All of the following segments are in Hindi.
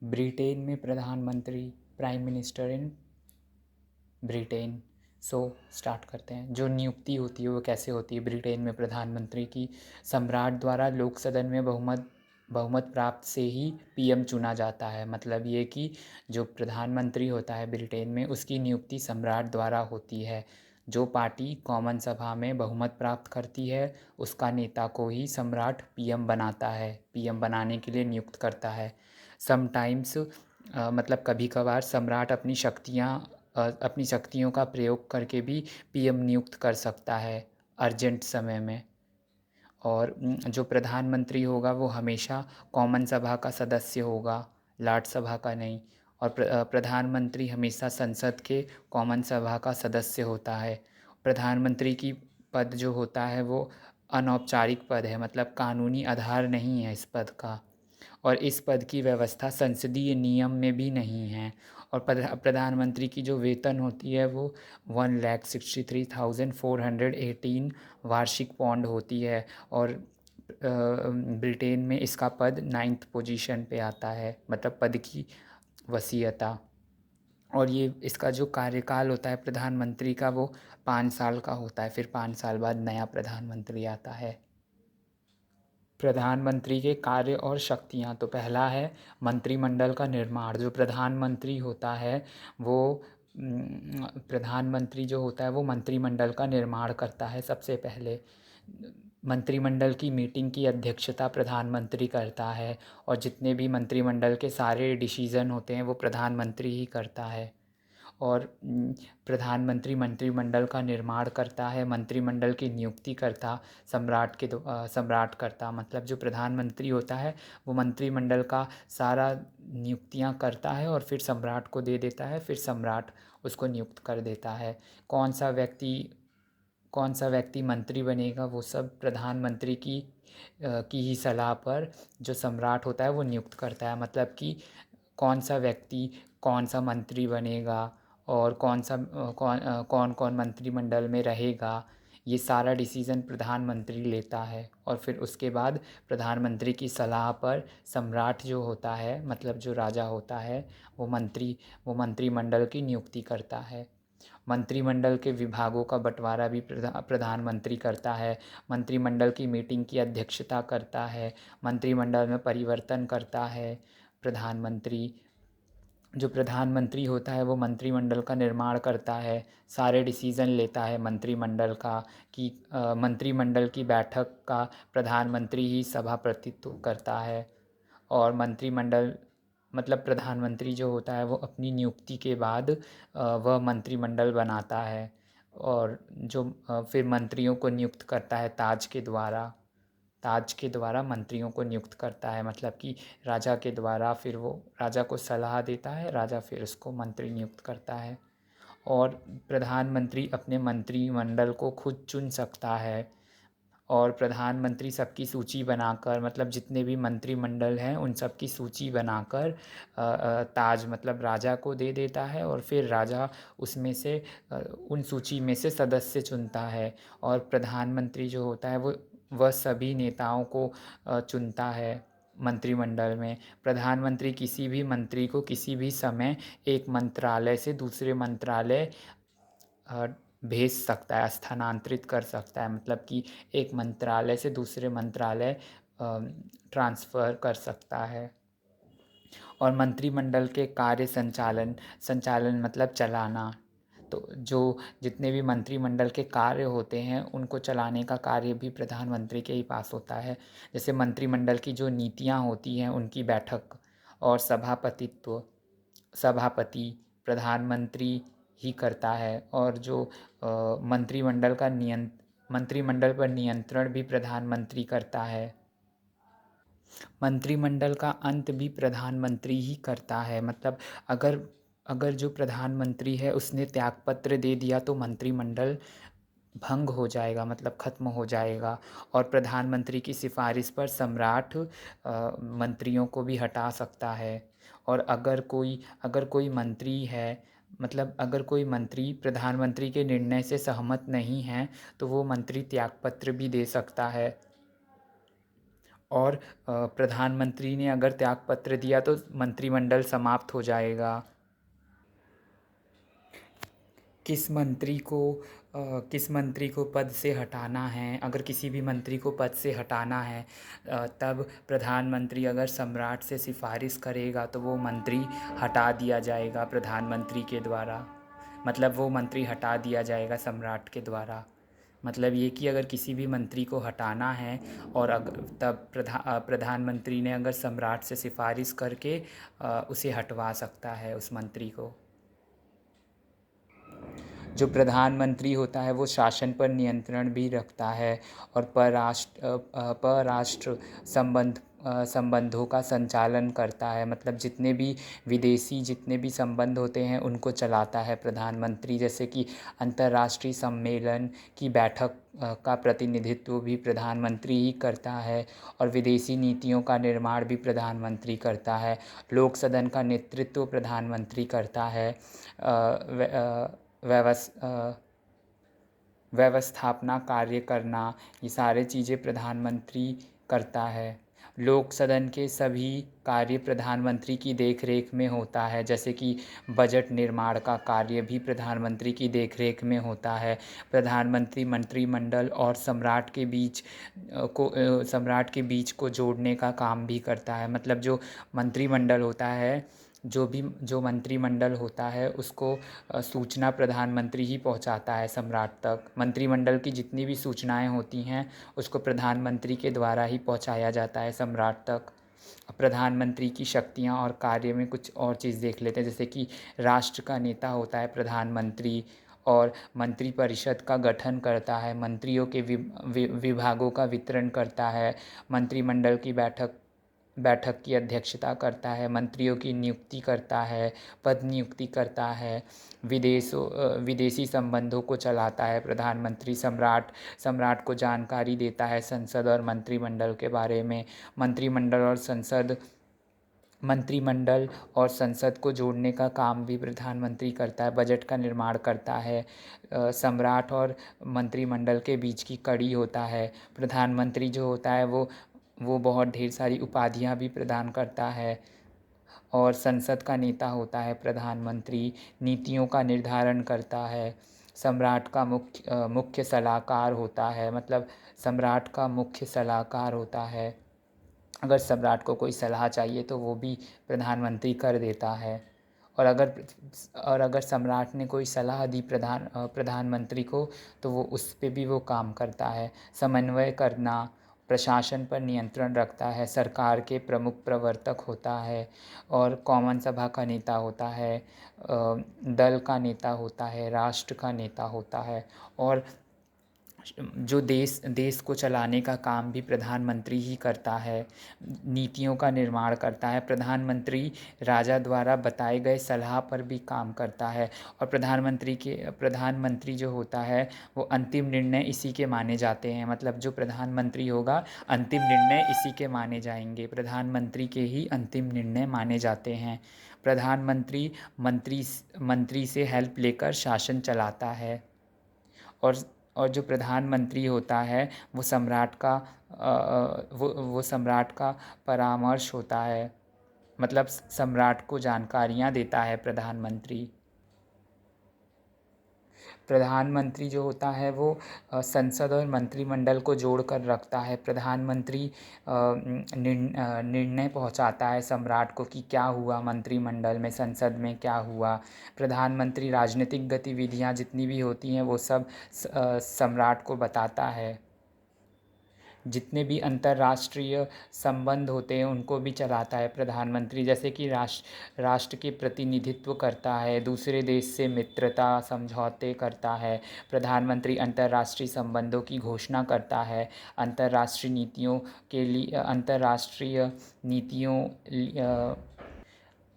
ब्रिटेन में प्रधानमंत्री, prime minister in Britain. So start करते हैं। जो नियुक्ति होती है वो कैसे होती है ब्रिटेन में प्रधानमंत्री की? सम्राट द्वारा लोक सदन में बहुमत बहुमत प्राप्त से ही पीएम चुना जाता है। मतलब ये कि जो प्रधानमंत्री होता है ब्रिटेन में उसकी नियुक्ति सम्राट द्वारा होती है। जो पार्टी कॉमन सभा में बहुमत प्राप्त करती है उसका नेता को ही सम्राट पीएम बनाता है, पीएम बनाने के लिए नियुक्त करता है। समटाइम्स मतलब कभी कभार सम्राट अपनी शक्तियों का प्रयोग करके भी पीएम नियुक्त कर सकता है अर्जेंट समय में। और जो प्रधानमंत्री होगा वो हमेशा कॉमन सभा का सदस्य होगा, लाट सभा का नहीं। और प्रधानमंत्री हमेशा संसद के कॉमन सभा का सदस्य होता है। प्रधानमंत्री की पद जो होता है वो अनौपचारिक पद है, मतलब कानूनी आधार नहीं है इस पद का। और इस पद की व्यवस्था संसदीय नियम में भी नहीं है। और प्रधानमंत्री की जो वेतन होती है वो 1,63,418 वार्षिक पौंड होती है। और ब्रिटेन में इसका पद 9th पोजीशन पे आता है, मतलब पद की वसीयता। और ये इसका जो कार्यकाल होता है प्रधानमंत्री का वो 5 साल का होता है, फिर 5 साल बाद नया प्रधानमंत्री आता है। प्रधानमंत्री के कार्य और शक्तियाँ, तो पहला है मंत्रिमंडल का निर्माण। जो प्रधानमंत्री होता है वो प्रधानमंत्री जो होता है वो मंत्रिमंडल का निर्माण करता है। सबसे पहले मंत्रिमंडल की मीटिंग की अध्यक्षता प्रधानमंत्री करता है। और जितने भी मंत्रिमंडल के सारे डिसीज़न होते हैं वो प्रधानमंत्री ही करता है। और प्रधानमंत्री मंत्रिमंडल का निर्माण करता है, मंत्रिमंडल की नियुक्ति करता सम्राट करता। मतलब जो प्रधानमंत्री होता है वो मंत्रिमंडल का सारा नियुक्तियां करता है और फिर सम्राट को दे देता है, फिर सम्राट उसको नियुक्त कर देता है। कौन सा व्यक्ति कौन सा व्यक्ति मंत्री बनेगा वो सब प्रधानमंत्री की ही सलाह पर जो सम्राट होता है वो नियुक्त करता है। मतलब कि कौन सा व्यक्ति कौन सा मंत्री बनेगा और कौन कौन मंत्रिमंडल में रहेगा, ये सारा डिसीज़न प्रधानमंत्री लेता है। और फिर उसके बाद प्रधानमंत्री की सलाह पर सम्राट जो होता है, मतलब जो राजा होता है, वो मंत्रिमंडल की नियुक्ति करता है। मंत्रिमंडल के विभागों का बंटवारा भी प्रधानमंत्री करता है। मंत्रिमंडल की मीटिंग की अध्यक्षता करता है। मंत्रिमंडल में परिवर्तन करता है प्रधानमंत्री। जो प्रधानमंत्री होता है वो मंत्रिमंडल का निर्माण करता है, सारे डिसीज़न लेता है मंत्रिमंडल का। कि मंत्रिमंडल की बैठक का प्रधानमंत्री ही सभापतित्व करता है। और मंत्रिमंडल मतलब प्रधानमंत्री जो होता है वो अपनी नियुक्ति के बाद वह मंत्रिमंडल बनाता है। और जो फिर मंत्रियों को नियुक्त करता है ताज के द्वारा मंत्रियों को नियुक्त करता है। मतलब कि राजा के द्वारा, फिर वो राजा को सलाह देता है, राजा फिर उसको मंत्री नियुक्त करता है। और प्रधानमंत्री अपने मंत्रिमंडल को खुद चुन सकता है। और प्रधानमंत्री सबकी सूची बनाकर, मतलब जितने भी मंत्रिमंडल हैं उन सब की सूची बनाकर ताज मतलब राजा को दे देता है। और फिर राजा उसमें से उन सूची में से सदस्य चुनता है। और प्रधानमंत्री जो होता है वो वह सभी नेताओं को चुनता है मंत्रिमंडल में। प्रधानमंत्री किसी भी मंत्री को किसी भी समय एक मंत्रालय से दूसरे मंत्रालय अ, भेज सकता है, स्थानांतरित कर सकता है। मतलब कि एक मंत्रालय से दूसरे मंत्रालय ट्रांसफ़र कर सकता है। और मंत्रिमंडल के कार्य संचालन संचालन मतलब चलाना। तो जो जितने भी मंत्रिमंडल के कार्य होते हैं उनको चलाने का कार्य भी प्रधानमंत्री के ही पास होता है। जैसे मंत्रिमंडल की जो नीतियाँ होती हैं उनकी बैठक और सभापति प्रधानमंत्री ही करता है। और जो मंत्रिमंडल पर नियंत्रण भी प्रधानमंत्री करता है। मंत्रिमंडल का अंत भी प्रधानमंत्री ही करता है। मतलब अगर अगर जो प्रधानमंत्री है उसने त्यागपत्र दे दिया तो मंत्रिमंडल भंग हो जाएगा, मतलब ख़त्म हो जाएगा। और प्रधानमंत्री की सिफारिश पर सम्राट मंत्रियों को भी हटा सकता है। और अगर कोई मंत्री है, मतलब अगर कोई मंत्री प्रधानमंत्री के निर्णय से सहमत नहीं है तो वो मंत्री त्यागपत्र भी दे सकता है। और प्रधानमंत्री ने अगर त्यागपत्र दिया तो मंत्रिमंडल समाप्त हो जाएगा। किस मंत्री को किस मंत्री को पद से हटाना है, अगर किसी भी मंत्री को पद से हटाना है तब प्रधानमंत्री अगर सम्राट से सिफारिश करेगा तो वो मंत्री हटा दिया जाएगा प्रधानमंत्री के द्वारा। मतलब वो मंत्री हटा दिया जाएगा सम्राट के द्वारा। मतलब ये कि अगर किसी भी मंत्री को हटाना है और तब प्रधानमंत्री ने अगर सम्राट से सिफारिश करके उसे हटवा सकता है उस मंत्री को। जो प्रधानमंत्री होता है वो शासन पर नियंत्रण भी रखता है और परराष्ट्र संबंधों का संचालन करता है। मतलब जितने भी संबंध होते हैं उनको चलाता है प्रधानमंत्री। जैसे कि अंतर्राष्ट्रीय सम्मेलन की बैठक का प्रतिनिधित्व भी प्रधानमंत्री ही करता है और विदेशी नीतियों का निर्माण भी प्रधानमंत्री करता है। लोक सदन का नेतृत्व प्रधानमंत्री करता है। व्यवस्थापना कार्य करना, ये सारे चीज़ें प्रधानमंत्री करता है। लोक सदन के सभी कार्य प्रधानमंत्री की देखरेख में होता है। जैसे कि बजट निर्माण का कार्य भी प्रधानमंत्री की देखरेख में होता है। प्रधानमंत्री मंत्रिमंडल और सम्राट के बीच को जोड़ने का काम भी करता है। मतलब जो मंत्रिमंडल होता है उसको सूचना प्रधानमंत्री ही पहुंचाता है सम्राट तक। मंत्रिमंडल की जितनी भी सूचनाएं होती हैं उसको प्रधानमंत्री के द्वारा ही पहुंचाया जाता है सम्राट तक। प्रधानमंत्री की शक्तियां और कार्य में कुछ और चीज़ देख लेते हैं। जैसे कि राष्ट्र का नेता होता है प्रधानमंत्री और मंत्रिपरिषद का गठन करता है, मंत्रियों के विभागों का वितरण करता है, मंत्रिमंडल की बैठक की अध्यक्षता करता है, मंत्रियों की नियुक्ति करता है, पद नियुक्ति करता है, विदेशी संबंधों को चलाता है प्रधानमंत्री। सम्राट को जानकारी देता है संसद और मंत्रिमंडल के बारे में। मंत्रिमंडल और संसद को जोड़ने का काम भी प्रधानमंत्री करता है। बजट का निर्माण करता है। सम्राट और मंत्रिमंडल के बीच की कड़ी होता है। प्रधानमंत्री जो होता है वो बहुत ढेर सारी उपाधियां भी प्रदान करता है। और संसद का नेता होता है प्रधानमंत्री, नीतियों का निर्धारण करता है। सम्राट का मुख्य सलाहकार होता है। मतलब सम्राट का मुख्य सलाहकार होता है। अगर सम्राट को कोई सलाह चाहिए तो वो भी प्रधानमंत्री कर देता है। और अगर सम्राट ने कोई सलाह दी प्रधानमंत्री को तो वो उस पे भी वो काम करता है। समन्वय करना, प्रशासन पर नियंत्रण रखता है, सरकार के प्रमुख प्रवर्तक होता है और कॉमन सभा का नेता होता है, दल का नेता होता है, राष्ट्र का नेता होता है। और जो देश को चलाने का काम भी प्रधानमंत्री ही करता है। नीतियों का निर्माण करता है प्रधानमंत्री। राजा द्वारा बताए गए सलाह पर भी काम करता है। और प्रधानमंत्री जो होता है वो अंतिम निर्णय इसी के माने जाते हैं। मतलब जो प्रधानमंत्री होगा अंतिम निर्णय इसी के माने जाएंगे, प्रधानमंत्री के ही अंतिम निर्णय माने जाते हैं। प्रधानमंत्री मंत्री से हेल्प लेकर शासन चलाता है। और जो प्रधानमंत्री होता है वो सम्राट का परामर्श होता है। मतलब सम्राट को जानकारियाँ देता है प्रधानमंत्री। प्रधानमंत्री जो होता है वो संसद और मंत्रिमंडल को जोड़ कर रखता है। प्रधानमंत्री निर्णय पहुंचाता है सम्राट को कि क्या हुआ मंत्रिमंडल में, संसद में क्या हुआ। प्रधानमंत्री राजनीतिक गतिविधियां जितनी भी होती हैं वो सब सम्राट को बताता है। जितने भी अंतर्राष्ट्रीय संबंध होते हैं उनको भी चलाता है प्रधानमंत्री। जैसे कि राष्ट्र के प्रतिनिधित्व करता है, दूसरे देश से मित्रता समझौते करता है। प्रधानमंत्री अंतर्राष्ट्रीय संबंधों की घोषणा करता है। अंतर्राष्ट्रीय नीतियों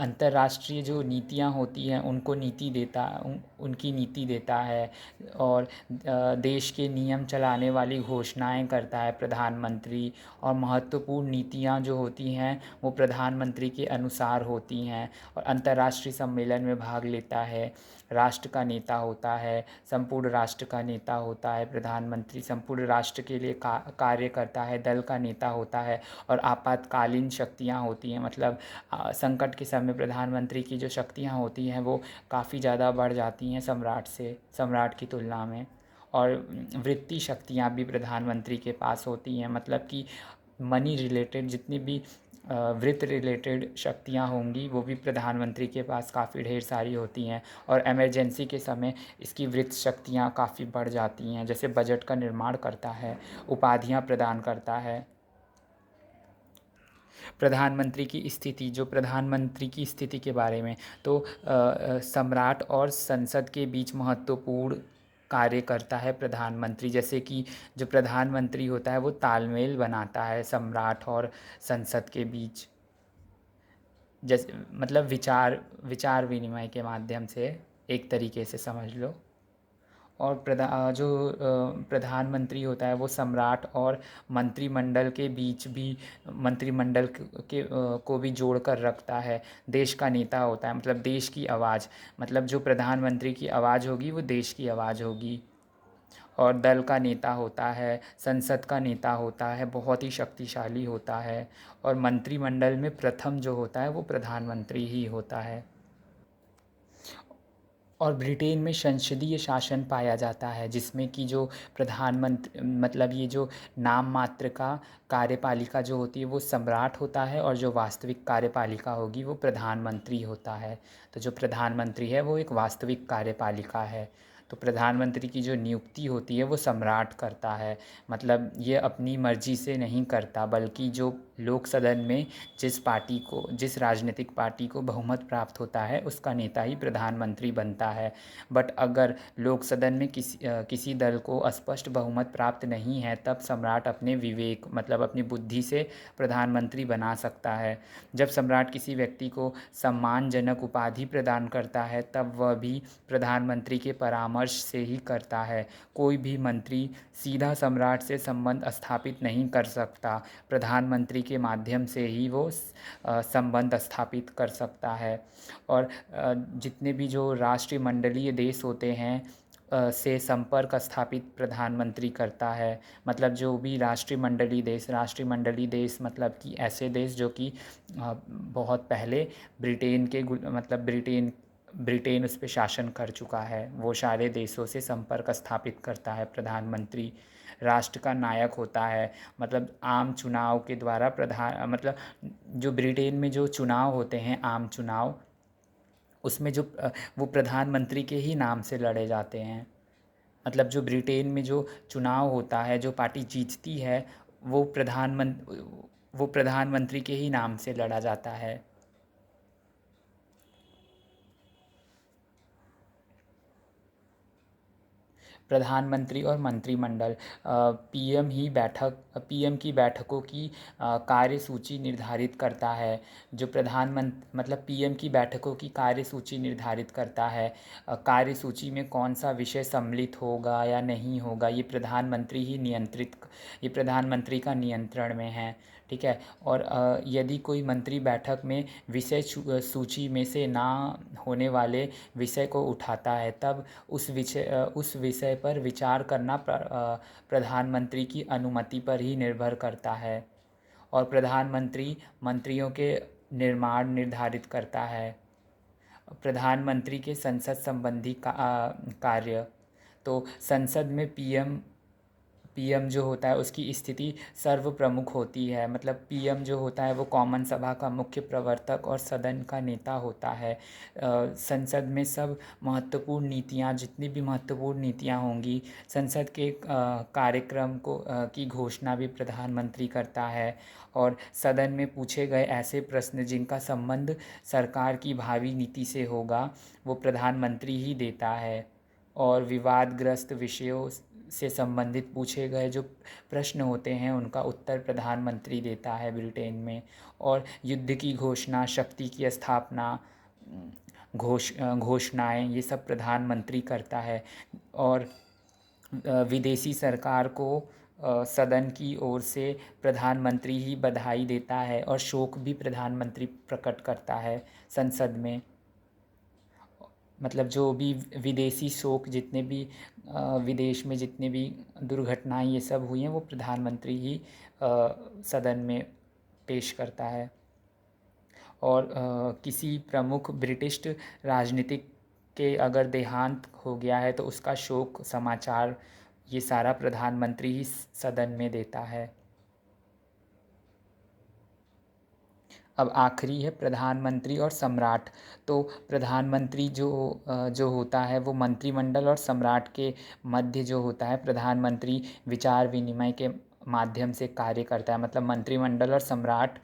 अंतर्राष्ट्रीय जो नीतियाँ होती हैं उनको उनकी नीति देता है। और देश के नियम चलाने वाली घोषणाएं करता है प्रधानमंत्री। और महत्वपूर्ण नीतियाँ जो होती हैं वो प्रधानमंत्री के अनुसार होती हैं। और अंतर्राष्ट्रीय सम्मेलन में भाग लेता है। राष्ट्र का नेता होता है, संपूर्ण राष्ट्र का नेता होता है प्रधानमंत्री। संपूर्ण राष्ट्र के लिए कार्य करता है, दल का नेता होता है। और आपातकालीन शक्तियाँ होती हैं, मतलब संकट के समय प्रधानमंत्री की जो शक्तियाँ होती हैं वो काफ़ी ज़्यादा बढ़ जाती हैं सम्राट की तुलना में। और वृत्ति शक्तियाँ भी प्रधानमंत्री के पास होती हैं, मतलब कि मनी रिलेटेड जितनी भी वित्त रिलेटेड शक्तियाँ होंगी वो भी प्रधानमंत्री के पास काफ़ी ढेर सारी होती हैं। और इमरजेंसी के समय इसकी वित्त शक्तियाँ काफ़ी बढ़ जाती हैं, जैसे बजट का निर्माण करता है, उपाधियाँ प्रदान करता है। प्रधानमंत्री की स्थिति के बारे में, तो सम्राट और संसद के बीच महत्वपूर्ण कार्य करता है प्रधानमंत्री। जैसे कि जो प्रधानमंत्री होता है वो तालमेल बनाता है सम्राट और संसद के बीच, जैसे मतलब विचार विनिमय के माध्यम से, एक तरीके से समझ लो। और प्रधानमंत्री होता है वो सम्राट और मंत्रिमंडल के बीच भी, मंत्रिमंडल को भी जोड़ कर रखता है। देश का नेता होता है, मतलब देश की आवाज़, मतलब जो प्रधानमंत्री की आवाज़ होगी वो देश की आवाज़ होगी। और दल का नेता होता है, संसद का नेता होता है, बहुत ही शक्तिशाली होता है। और मंत्रिमंडल में प्रथम जो होता है वो प्रधानमंत्री ही होता है। और ब्रिटेन में संसदीय शासन पाया जाता है, जिसमें कि जो प्रधानमंत्री, मतलब ये जो नाम मात्र का कार्यपालिका जो होती है वो सम्राट होता है, और जो वास्तविक कार्यपालिका होगी वो प्रधानमंत्री होता है। तो जो प्रधानमंत्री है वो एक वास्तविक कार्यपालिका है। तो प्रधानमंत्री की जो नियुक्ति होती है वो सम्राट करता है, मतलब ये अपनी मर्जी से नहीं करता, बल्कि जो लोक सदन में जिस राजनीतिक पार्टी को बहुमत प्राप्त होता है उसका नेता ही प्रधानमंत्री बनता है। बट अगर लोक सदन में किसी दल को स्पष्ट बहुमत प्राप्त नहीं है, तब सम्राट अपने विवेक, मतलब अपनी बुद्धि से प्रधानमंत्री बना सकता है। जब सम्राट किसी व्यक्ति को सम्मानजनक उपाधि प्रदान करता है तब वह भी प्रधानमंत्री के परामर्श से ही करता है। कोई भी मंत्री सीधा सम्राट से संबंध स्थापित नहीं कर सकता, प्रधानमंत्री के माध्यम से ही वो संबंध स्थापित कर सकता है। और जितने भी जो राष्ट्रमंडलीय देश होते हैं से संपर्क स्थापित प्रधानमंत्री करता है। मतलब जो भी राष्ट्रमंडलीय देश मतलब कि ऐसे देश जो कि बहुत पहले ब्रिटेन उस पर शासन कर चुका है, वो सारे देशों से संपर्क स्थापित करता है प्रधानमंत्री। राष्ट्र का नायक होता है, मतलब आम चुनाव के द्वारा जो ब्रिटेन में जो चुनाव होते हैं आम चुनाव, उसमें वो प्रधानमंत्री के ही नाम से लड़े जाते हैं। मतलब जो ब्रिटेन में जो चुनाव होता है, जो पार्टी जीतती है वो प्रधानमंत्री के ही नाम से लड़ा जाता है। प्रधानमंत्री और मंत्रिमंडल, पीएम की बैठकों की कार्यसूची निर्धारित करता है। जो प्रधानमंत्री मतलब पीएम की बैठकों की कार्यसूची निर्धारित करता है। कार्यसूची में कौन सा विषय सम्मिलित होगा या नहीं होगा, ये प्रधानमंत्री का नियंत्रण में है। ठीक है। और यदि कोई मंत्री बैठक में विषय सूची में से ना होने वाले विषय को उठाता है, तब उस विषय पर विचार करना प्रधानमंत्री की अनुमति पर ही निर्भर करता है। और प्रधानमंत्री मंत्रियों के निर्माण निर्धारित करता है। प्रधानमंत्री के संसद संबंधी कार्य, तो संसद में पीएम जो होता है उसकी स्थिति सर्व प्रमुख होती है। मतलब पीएम जो होता है वो कॉमन सभा का मुख्य प्रवर्तक और सदन का नेता होता है। संसद में जितनी भी महत्वपूर्ण नीतियाँ होंगी, संसद के कार्यक्रम की घोषणा भी प्रधानमंत्री करता है। और सदन में पूछे गए ऐसे प्रश्न जिनका संबंध सरकार की भावी नीति से होगा, वो प्रधानमंत्री ही देता है। और विवादग्रस्त विषयों से संबंधित पूछे गए जो प्रश्न होते हैं उनका उत्तर प्रधानमंत्री देता है ब्रिटेन में। और युद्ध की घोषणा, शक्ति की स्थापना, घोषणाएं, ये सब प्रधानमंत्री करता है। और विदेशी सरकार को सदन की ओर से प्रधानमंत्री ही बधाई देता है और शोक भी प्रधानमंत्री प्रकट करता है संसद में। मतलब जो भी विदेशी शोक, जितने भी विदेश में जितने भी दुर्घटनाएं ये सब हुई हैं, वो प्रधानमंत्री ही सदन में पेश करता है। और किसी प्रमुख ब्रिटिश राजनीतिक के अगर देहांत हो गया है तो उसका शोक समाचार ये सारा प्रधानमंत्री ही सदन में देता है। अब आखिरी है प्रधानमंत्री और सम्राट। तो प्रधानमंत्री जो होता है वो मंत्रिमंडल और सम्राट के मध्य जो होता है, प्रधानमंत्री विचार विनिमय के माध्यम से कार्य करता है। मतलब मंत्रिमंडल और सम्राट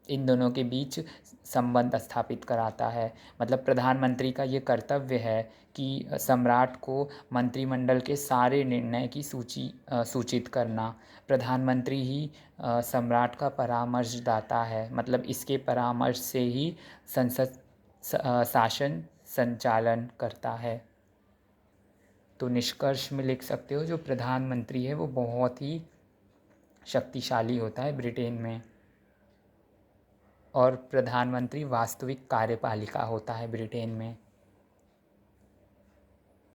इन दोनों के बीच संबंध स्थापित कराता है। मतलब प्रधानमंत्री का ये कर्तव्य है कि सम्राट को मंत्रिमंडल के सारे निर्णय की सूचित करना। प्रधानमंत्री ही सम्राट का परामर्शदाता है। मतलब इसके परामर्श से ही संसद शासन संचालन करता है। तो निष्कर्ष में लिख सकते हो जो प्रधानमंत्री है वो बहुत ही शक्तिशाली होता है ब्रिटेन में। और प्रधानमंत्री वास्तविक कार्यपालिका होता है ब्रिटेन में।